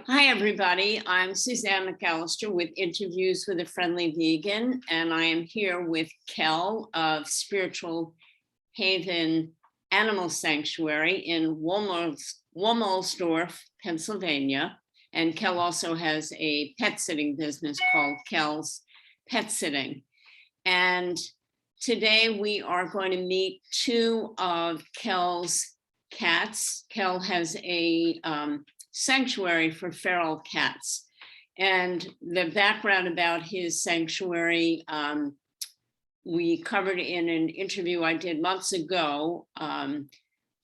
Hi, everybody. I'm Suzanne McAllister with Interviews with a Friendly Vegan, and I am here with Kel of Spiritual Haven Animal Sanctuary in Womelsdorf, Pennsylvania. And Kel also has a pet sitting business called Kel's Pet Sitting. And today we are going to meet two of Kel's cats. Kel has a sanctuary for feral cats. And the background about his sanctuary, we covered in an interview I did months ago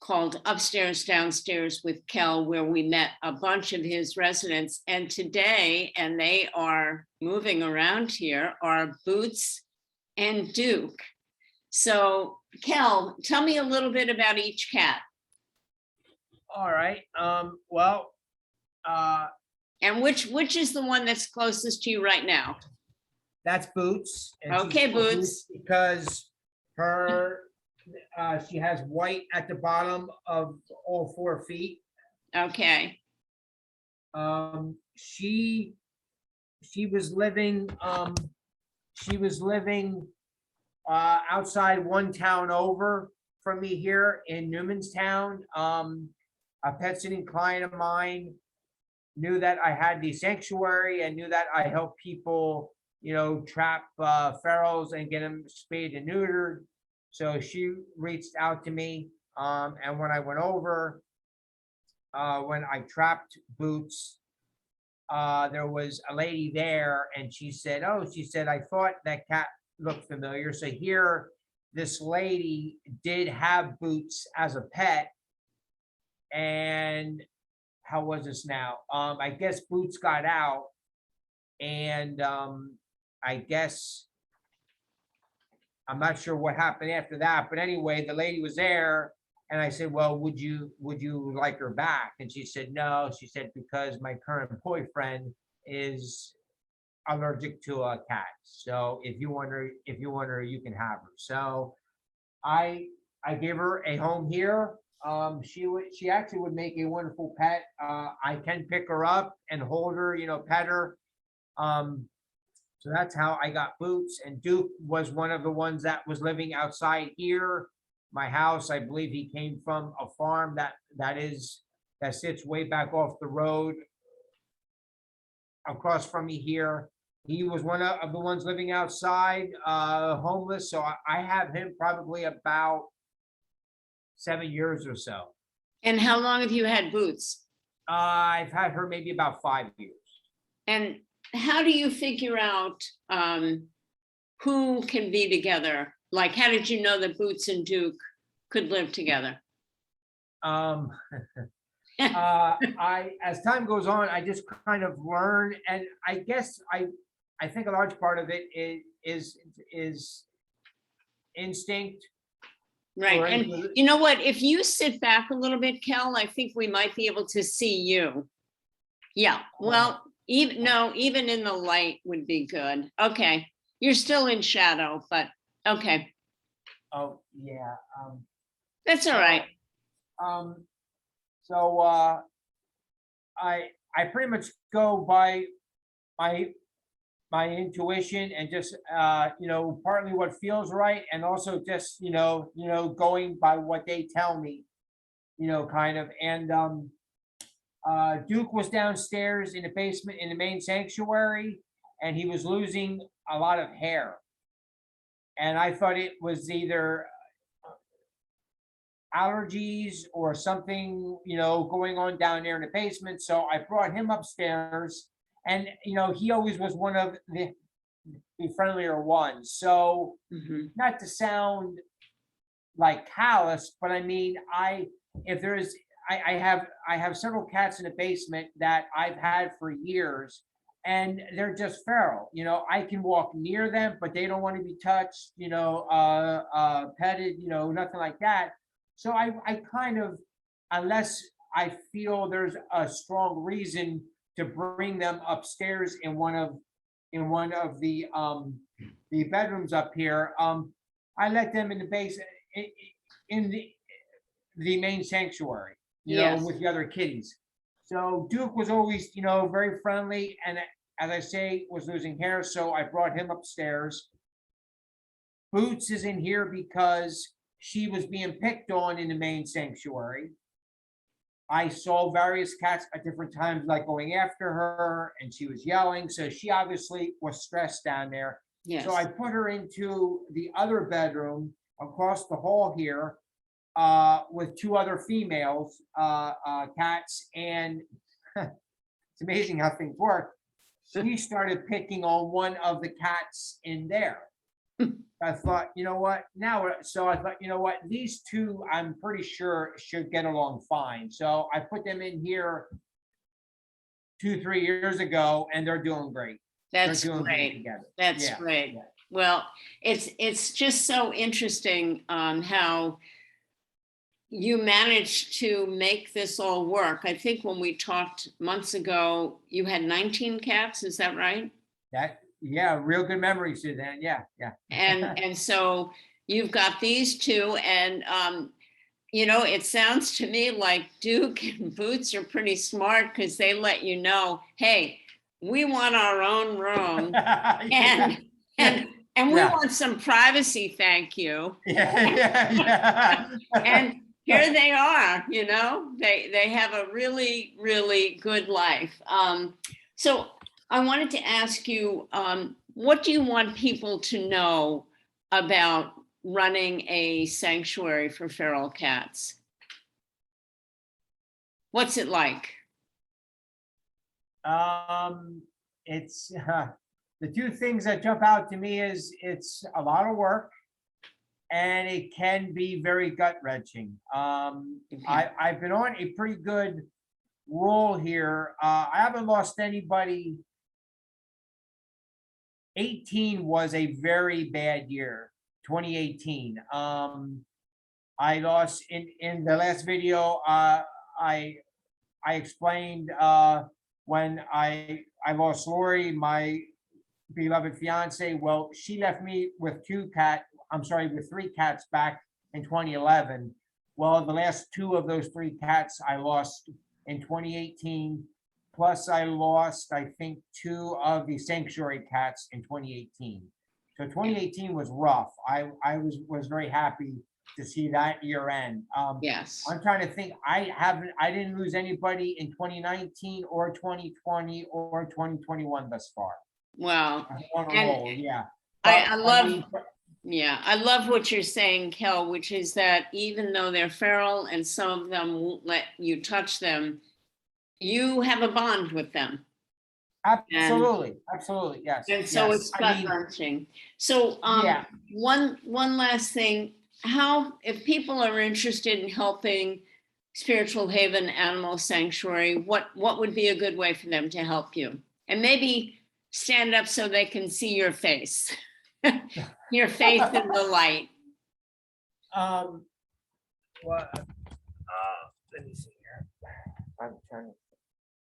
called Upstairs, Downstairs with Kel, where we met a bunch of his residents. And today, and they are moving around here, are Boots and Duke. So Kel, tell me a little bit about each cat. All right. And which is the one that's closest to you right now? That's Boots. And she's Okay, called Boots. because she has white at the bottom of all 4 feet. Okay. She was living outside one town over from me here in Newmanstown. A pet sitting client of mine knew that I had the sanctuary and knew that I help people, trap ferals and get them spayed and neutered. So she reached out to me, and when I went over, when I trapped Boots, there was a lady there, and she said, I thought that cat looked familiar. So here, this lady did have Boots as a pet. And how was this now? I guess Boots got out, and I guess I'm not sure what happened after that. But anyway, the lady was there, and I said, "Well, would you like her back?" And she said, "No." She said, "Because my current boyfriend is allergic to a cat. So if you want her, you can have her." So I gave her a home here. She actually would make a wonderful pet. I can pick her up and hold her, pet her. So that's how I got Boots. And Duke was one of the ones that was living outside here, my house. I believe he came from a farm that sits way back off the road across from me here. He was one of the ones living outside, homeless. So I have him probably about 7 years or so. And how long have you had Boots? I've had her maybe about 5 years. And how do you figure out who can be together? Like, how did you know that Boots and Duke could live together? As time goes on, I just kind of learn, and I guess I think a large part of it is instinct. Right. And you know what? If you sit back a little bit, Kel, I think we might be able to see you. Yeah. Well, even in the light would be good. Okay. You're still in shadow, but okay. Oh, yeah. That's all right. So I pretty much go by my intuition and just partly what feels right, and also just going by what they tell me, kind of. And Duke was downstairs in the basement in the main sanctuary, and he was losing a lot of hair, and I thought it was either allergies or something going on down there in the basement. So I brought him upstairs. And, he always was one of the friendlier ones. So not to sound like callous, but I mean, I have several cats in the basement that I've had for years, and they're just feral. I can walk near them, but they don't want to be touched, petted, nothing like that. So I kind of, unless I feel there's a strong reason to bring them upstairs in one of the bedrooms up here, I let them in the base in the main sanctuary, Yes. with the other kitties. So Duke was always, very friendly, and as I say, was losing hair, so I brought him upstairs. Boots is in here because she was being picked on in the main sanctuary. I saw various cats at different times, like going after her, and she was yelling, so she obviously was stressed down there. Yes. So I put her into the other bedroom across the hall here, with two other females, cats, and it's amazing how things work. She started picking on one of the cats in there. I thought, you know what, these two, I'm pretty sure should get along fine. So I put them in here 2-3 years ago, and they're doing great. That's They're doing great. together. That's Yeah, great. yeah. Well, it's just so interesting how you managed to make this all work. I think when we talked months ago, you had 19 cats, is that right? Yeah, real good memory, Suzanne. Yeah. And so you've got these two, and it sounds to me like Duke and Boots are pretty smart, because they let you know, hey, we want our own room, and we Yeah. want some privacy, thank you. Yeah. And here they are, they have a really, really good life. So I wanted to ask you, what do you want people to know about running a sanctuary for feral cats? What's it like? It's the two things that jump out to me is it's a lot of work, and it can be very gut wrenching. I've been on a pretty good roll here. I haven't lost anybody. 18 was a very bad year, 2018. I lost in the last video. I explained when I lost Lori, my beloved fiance. Well, she left me with with 3 cats back in 2011. Well, the last 2 of those 3 cats I lost in 2018. Plus, I lost, I think, 2 of the sanctuary cats in 2018. So 2018 was rough. I was very happy to see that year end. Yes. I'm trying to think. I didn't lose anybody in 2019 or 2020 or 2021 thus far. Wow. On a roll, yeah. I love, I love what you're saying, Kel, which is that even though they're feral and some of them won't let you touch them, you have a bond with them. Absolutely, yes. And so yes. it's gut wrenching. So Yeah. one last thing, if people are interested in helping Spiritual Haven Animal Sanctuary, what would be a good way for them to help you? And maybe stand up so they can see your face, your face in the light. Well, let me see here. I'm trying to.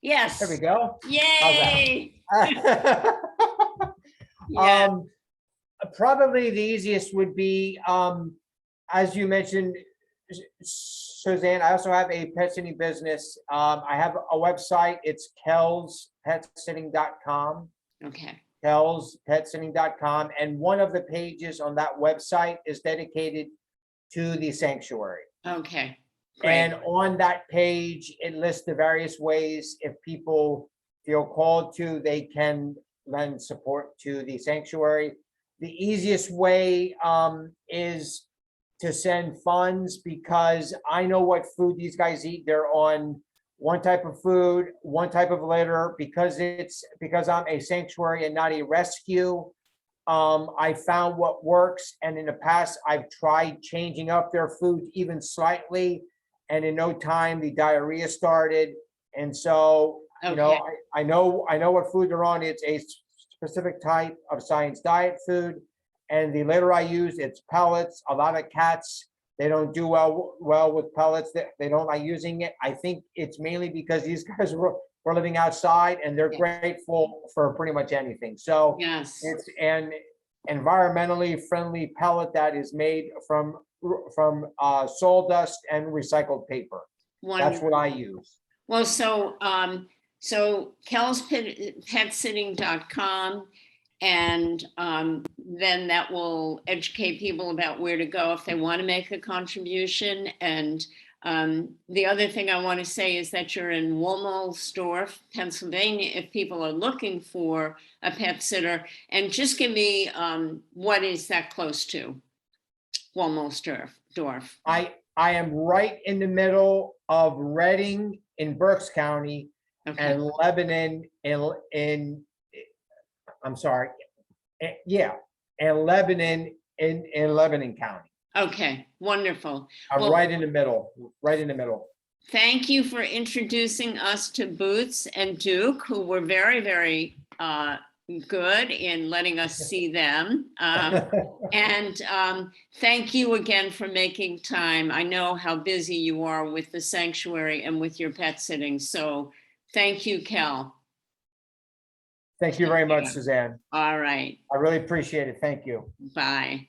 Yes. There we go. Yay. Yeah. Probably the easiest would be, as you mentioned, Suzanne, I also have a pet sitting business. I have a website. It's kelspetsitting.com. Okay. kelspetsitting.com. And one of the pages on that website is dedicated to the sanctuary. Okay. Great. And on that page, it lists the various ways, if people feel called to, they can lend support to the sanctuary. The easiest way is to send funds, because I know what food these guys eat. They're on one type of food, one type of litter, because I'm a sanctuary and not a rescue. I found what works, and in the past I've tried changing up their food even slightly, and in no time the diarrhea started. And so, Okay. I know what food they're on. It's a specific type of science diet food, and the litter I use, it's pellets. A lot of cats, they don't do well with pellets. They don't like using it. I think it's mainly because these guys were living outside, and they're grateful for pretty much anything. So yes, it's an environmentally friendly pellet that is made from sawdust and recycled paper. wonderful. That's what I use. Well, so kelspetsitting.com, and then that will educate people about where to go if they want to make a contribution. And the other thing I want to say is that you're in Wilmersdorf, Pennsylvania, if people are looking for a pet sitter. And just give me what is that close to Wilmersdorf? I am right in the middle of Reading in Berks County Okay. and Lebanon in I'm sorry, yeah, and Lebanon in Lebanon County. Okay, wonderful. I'm Well, right in the middle, right in the middle. thank you for introducing us to Boots and Duke, who were very, very good in letting us see them. And thank you again for making time. I know how busy you are with the sanctuary and with your pet sitting. So thank you, Kel. Thank you very much, Suzanne. All right. I really appreciate it. Thank you. Bye.